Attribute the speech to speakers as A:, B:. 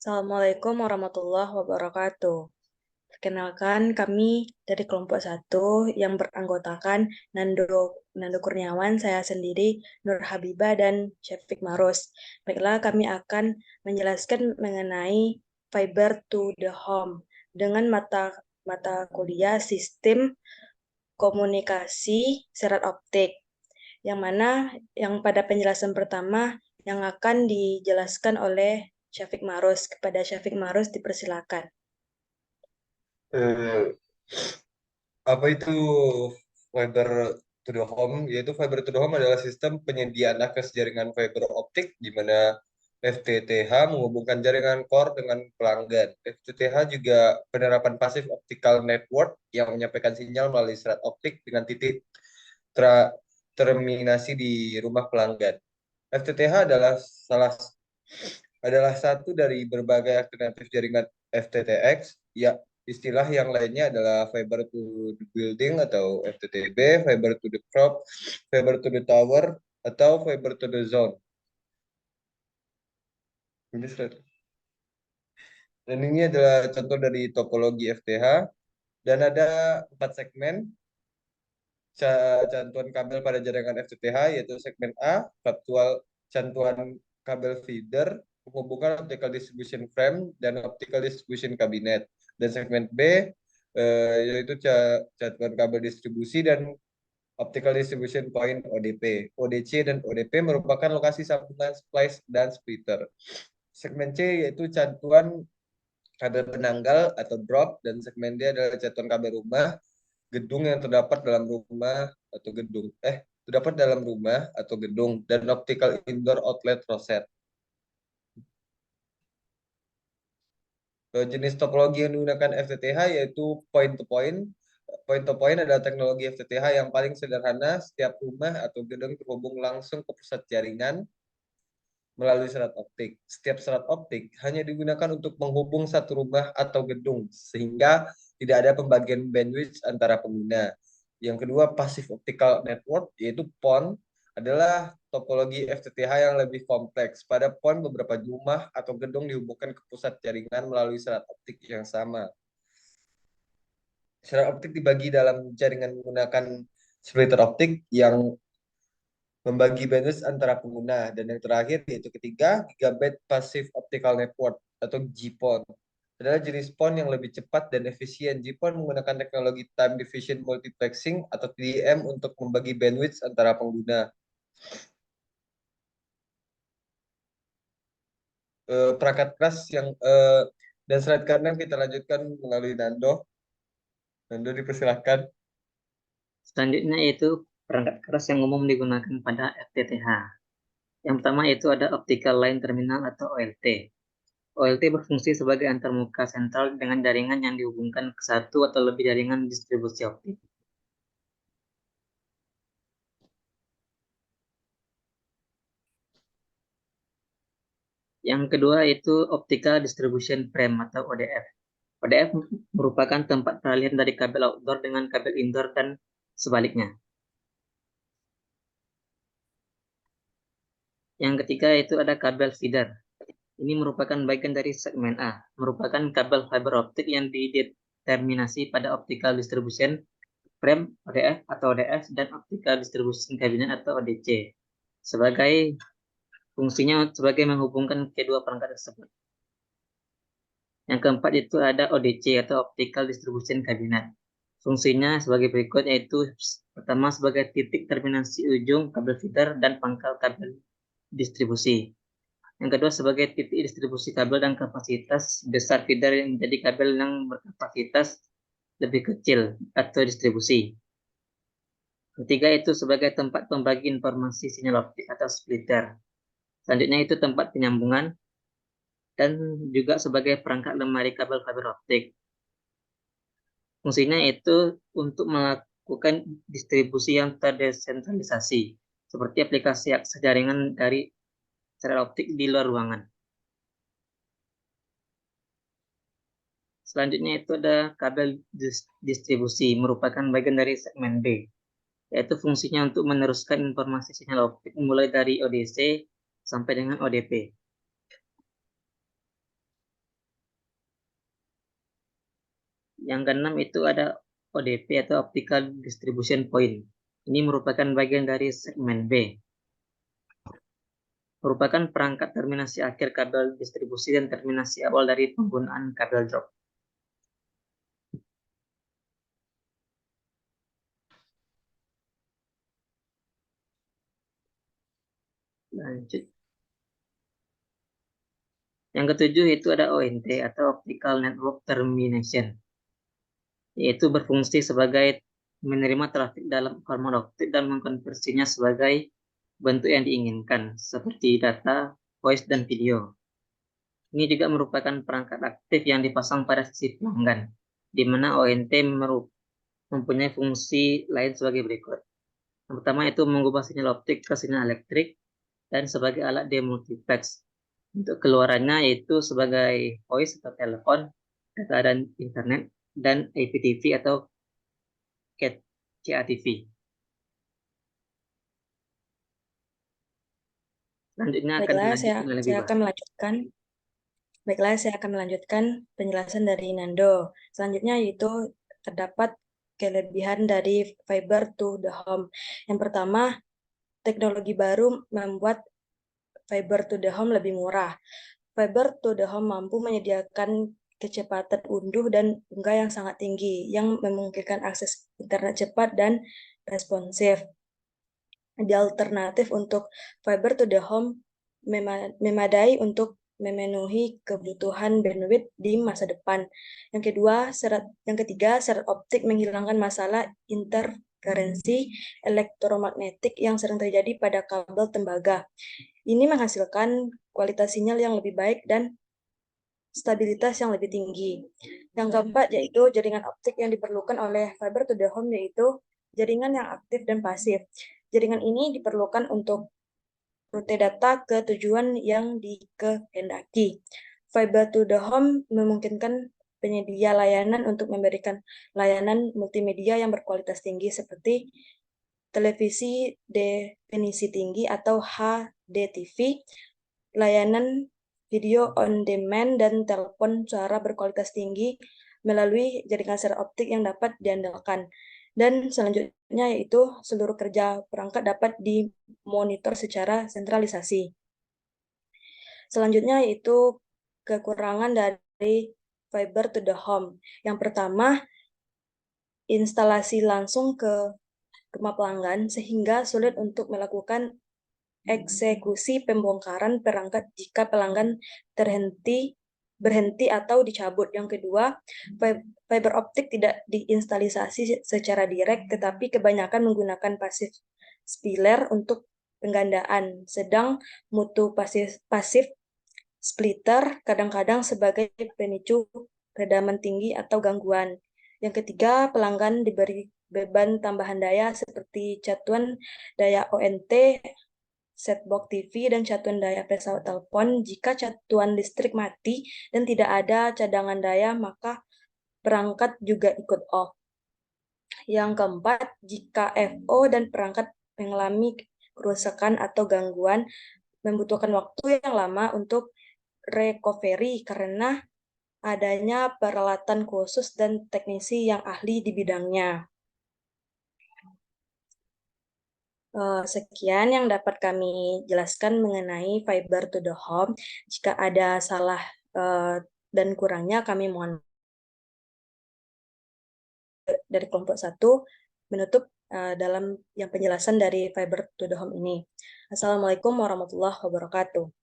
A: Assalamualaikum warahmatullahi wabarakatuh. Perkenalkan, kami dari kelompok satu yang beranggotakan Nando Kurniawan, saya sendiri, Nur Habibah, dan Syafiq Marus. Baiklah, kami akan menjelaskan mengenai fiber to the home dengan mata kuliah sistem komunikasi serat optik, yang mana yang pada penjelasan pertama yang akan dijelaskan oleh Syafiq Marus. Kepada Syafiq Marus dipersilakan.
B: eh, apa itu fiber to the home? Yaitu fiber to the home adalah sistem penyediaan akses jaringan fiber optik di mana FTTH menghubungkan jaringan core dengan pelanggan. FTTH juga penerapan pasif optical network yang menyampaikan sinyal melalui serat optik dengan titik tra- terminasi di rumah pelanggan. FTTH adalah satu dari berbagai alternatif jaringan FTTX. Ya, istilah yang lainnya adalah fiber to the building atau FTTB, fiber to the crop, fiber to the tower, atau fiber to the zone. Ini Dan ini adalah contoh dari topologi FTH dan ada 4 segmen cantuan kabel pada jaringan FTTH, yaitu segmen A, faktual cantuan kabel feeder, penghubungan optical distribution frame dan optical distribution cabinet. Dan segmen B yaitu cantuan kabel distribusi dan optical distribution point ODP. ODC dan ODP merupakan lokasi sambungan splice dan splitter. Segmen C yaitu cantuan kabel penanggal atau drop, dan segmen D adalah cantuan kabel rumah gedung yang terdapat dalam rumah atau gedung, dan optical indoor outlet roset. Jenis topologi yang digunakan FTTH yaitu point to point. Point to point adalah teknologi FTTH yang paling sederhana. Setiap rumah atau gedung terhubung langsung ke pusat jaringan melalui serat optik. Setiap serat optik hanya digunakan untuk menghubung satu rumah atau gedung, sehingga tidak ada pembagian bandwidth antara pengguna. Yang kedua, passive optical network, yaitu PON, adalah topologi FTTH yang lebih kompleks. Pada PON, beberapa rumah atau gedung dihubungkan ke pusat jaringan melalui serat optik yang sama. Serat optik dibagi dalam jaringan menggunakan splitter optik yang membagi bandwidth antara pengguna, dan yang terakhir yaitu ketiga, Gigabit Passive Optical Network atau GPON adalah jenis PON yang lebih cepat dan efisien. GPON menggunakan teknologi time division multiplexing atau TDM untuk membagi bandwidth antara pengguna. Perangkat keras yang dan slide kanan kita lanjutkan melalui Nando. Nando dipersilahkan.
C: Selanjutnya yaitu perangkat keras yang umum digunakan pada FTTH. Yang pertama itu ada Optical Line Terminal atau OLT. OLT berfungsi sebagai antarmuka sentral dengan jaringan yang dihubungkan ke satu atau lebih jaringan distribusi optik. Yang kedua itu Optical Distribution Frame atau ODF. ODF merupakan tempat peralihan dari kabel outdoor dengan kabel indoor dan sebaliknya. Yang ketiga itu ada kabel feeder. Ini merupakan bagian dari segmen A, merupakan kabel fiber optik yang dideterminasi pada optical distribution frame ODF atau ODS dan optical distribution cabinet atau ODC. Fungsinya sebagai menghubungkan kedua perangkat tersebut. Yang keempat itu ada ODC atau optical distribution cabinet. Fungsinya sebagai berikut, yaitu pertama sebagai titik terminasi ujung kabel feeder dan pangkal kabel distribusi. Yang kedua sebagai titik distribusi kabel dan kapasitas besar feeder yang menjadi kabel yang berkapasitas lebih kecil atau distribusi. Ketiga itu sebagai tempat pembagi informasi sinyal optik atau splitter. Selanjutnya itu tempat penyambungan dan juga sebagai perangkat lemari kabel fiber optik. Fungsinya itu untuk melakukan distribusi yang terdesentralisasi, seperti aplikasi akses jaringan dari serat optik di luar ruangan. Selanjutnya itu ada kabel distribusi, merupakan bagian dari segmen B, yaitu fungsinya untuk meneruskan informasi sinyal optik mulai dari ODC sampai dengan ODP. Yang keenam itu ada ODP atau Optical Distribution Point. Ini merupakan bagian dari segmen B. Merupakan perangkat terminasi akhir kabel distribusi dan terminasi awal dari penggunaan kabel drop. Lanjut. Yang ketujuh itu ada ONT atau Optical Network Termination, yaitu berfungsi sebagai menerima trafik dalam format optik dan mengkonversinya sebagai bentuk yang diinginkan, seperti data, voice, dan video. Ini juga merupakan perangkat aktif yang dipasang pada sisi pelanggan, di mana ONT mempunyai fungsi lain sebagai berikut. Yang pertama itu mengubah sinyal optik ke sinyal elektrik dan sebagai alat demultiplex. Untuk keluarannya yaitu sebagai voice atau telepon, data dan internet, dan IPTV atau CATV. Selanjutnya akan
A: Baiklah,
C: dilanjutkan oleh
A: saya
C: Biba.
A: akan melanjutkan. Baiklah, saya akan melanjutkan penjelasan dari Nando. Selanjutnya yaitu terdapat kelebihan dari fiber to the home. Yang pertama, teknologi baru membuat fiber to the home lebih murah. Fiber to the home mampu menyediakan kecepatan unduh dan unggah yang sangat tinggi, yang memungkinkan akses internet cepat dan responsif. Di alternatif untuk fiber to the home memadai untuk memenuhi kebutuhan bandwidth di masa depan. Yang ketiga, serat optik menghilangkan masalah interferensi elektromagnetik yang sering terjadi pada kabel tembaga. Ini menghasilkan kualitas sinyal yang lebih baik dan stabilitas yang lebih tinggi. Yang keempat yaitu jaringan optik yang diperlukan oleh fiber to the home, yaitu jaringan yang aktif dan pasif. Jaringan ini diperlukan untuk rute data ke tujuan yang dikehendaki. Fiber to the home memungkinkan penyedia layanan untuk memberikan layanan multimedia yang berkualitas tinggi seperti televisi definisi tinggi atau HDTV, layanan video on demand, dan telepon suara berkualitas tinggi melalui jaringan serat optik yang dapat diandalkan. Dan selanjutnya yaitu seluruh kerja perangkat dapat dimonitor secara sentralisasi. Selanjutnya yaitu kekurangan dari fiber to the home. Yang pertama, instalasi langsung ke rumah pelanggan sehingga sulit untuk melakukan eksekusi pembongkaran perangkat jika pelanggan berhenti atau dicabut. Yang kedua, fiber optik tidak diinstalisasi secara direct, tetapi kebanyakan menggunakan pasif spiller untuk penggandaan, sedang mutu pasif splitter kadang-kadang sebagai pemicu redaman tinggi atau gangguan. Yang ketiga, pelanggan diberi beban tambahan daya seperti catuan daya ONT, set-box TV, dan catuan daya pesawat telepon. Jika catuan listrik mati dan tidak ada cadangan daya, maka perangkat juga ikut off. Yang keempat, jika FO dan perangkat mengalami kerusakan atau gangguan, membutuhkan waktu yang lama untuk recovery karena adanya peralatan khusus dan teknisi yang ahli di bidangnya. Sekian yang dapat kami jelaskan mengenai fiber to the home. Jika ada salah dan kurangnya, kami mohon. Dari kelompok 1 menutup dalam yang penjelasan dari fiber to the home ini. Assalamualaikum warahmatullahi wabarakatuh.